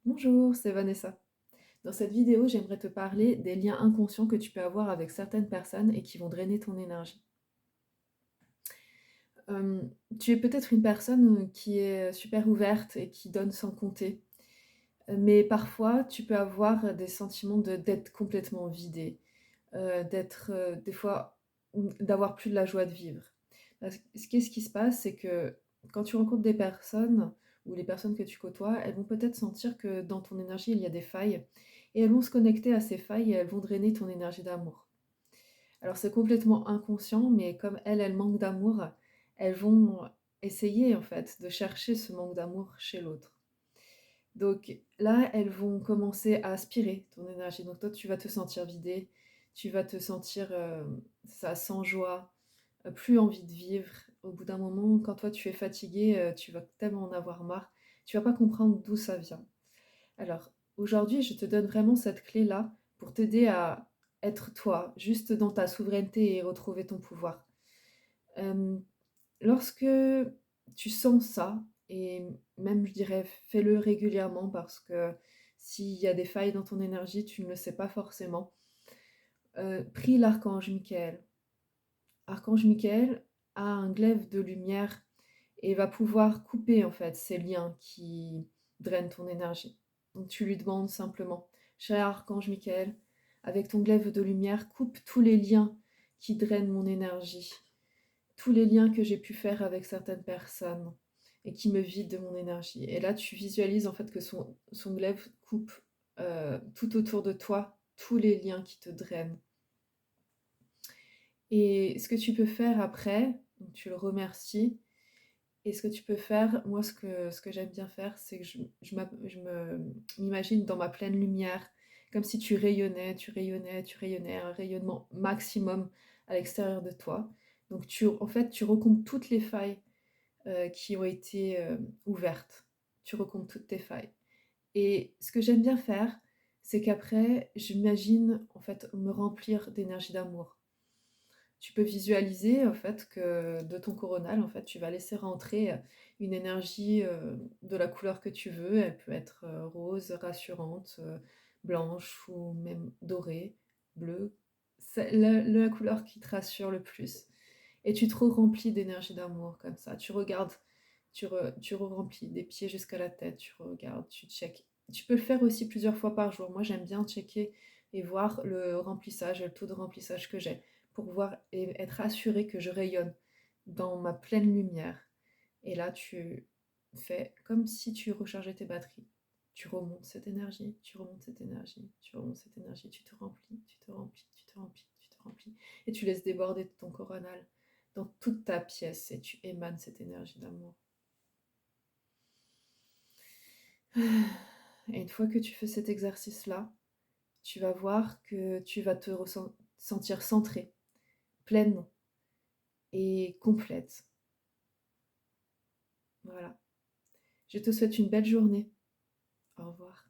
Bonjour, c'est Vanessa. Dans cette vidéo, j'aimerais te parler des liens inconscients que tu peux avoir avec certaines personnes et qui vont drainer ton énergie. Tu es peut-être une personne qui est super ouverte et qui donne sans compter, mais parfois tu peux avoir des sentiments d'être complètement vidé, d'être des fois d'avoir plus de la joie de vivre. Qu'est-ce qui se passe, c'est que quand tu rencontres des personnes ou les personnes que tu côtoies, elles vont peut-être sentir que dans ton énergie, il y a des failles et elles vont se connecter à ces failles et elles vont drainer ton énergie d'amour. Alors c'est complètement inconscient, mais comme elles manquent d'amour, elles vont essayer en fait de chercher ce manque d'amour chez l'autre. Donc là, elles vont commencer à aspirer ton énergie. Donc toi, tu vas te sentir vidé, tu vas te sentir ça sans joie, plus envie de vivre. Au bout d'un moment, quand toi tu es fatigué, tu vas tellement en avoir marre, tu vas pas comprendre d'où ça vient. Alors aujourd'hui, je te donne vraiment cette clé-là pour t'aider à être toi, juste dans ta souveraineté et retrouver ton pouvoir. Hem, Lorsque tu sens ça, et même je dirais fais-le régulièrement parce que s'il y a des failles dans ton énergie, tu ne le sais pas forcément. Prie l'archange Michael. Archange Michael a un glaive de lumière et va pouvoir couper en fait ces liens qui drainent ton énergie. Donc tu lui demandes simplement: cher Archange Michael, avec ton glaive de lumière, coupe tous les liens qui drainent mon énergie, tous les liens que j'ai pu faire avec certaines personnes et qui me vident de mon énergie. Et là, tu visualises en fait que son glaive coupe tout autour de toi tous les liens qui te drainent. Et ce que tu peux faire après, donc tu le remercies, et ce que tu peux faire, moi ce que j'aime bien faire, c'est que m'imagine dans ma pleine lumière, comme si tu rayonnais, tu rayonnais, tu rayonnais, un rayonnement maximum à l'extérieur de toi. Donc en fait, tu recomptes toutes les failles qui ont été ouvertes. Tu recomptes toutes tes failles. Et ce que j'aime bien faire, c'est qu'après, j'imagine en fait me remplir d'énergie d'amour. Tu peux visualiser en fait que de ton coronal, en fait, tu vas laisser rentrer une énergie de la couleur que tu veux. Elle peut être rose, rassurante, blanche ou même dorée, bleue. C'est la couleur qui te rassure le plus. Et tu te remplis d'énergie d'amour comme ça. Tu regardes, tu remplis des pieds jusqu'à la tête. Tu regardes, tu checkes. Tu peux le faire aussi plusieurs fois par jour. Moi, j'aime bien checker et voir le remplissage, le taux de remplissage que j'ai pour voir et être assurée que je rayonne dans ma pleine lumière. Et là, tu fais comme si tu rechargeais tes batteries. Tu remontes cette énergie, tu remontes cette énergie, tu remontes cette énergie, tu te remplis, tu te remplis, tu te remplis, tu te remplis. Et tu laisses déborder de ton coronal dans toute ta pièce et tu émanes cette énergie d'amour. Et une fois que tu fais cet exercice-là, tu vas voir que tu vas te sentir centrée, pleine et complète. Voilà. Je te souhaite une belle journée. Au revoir.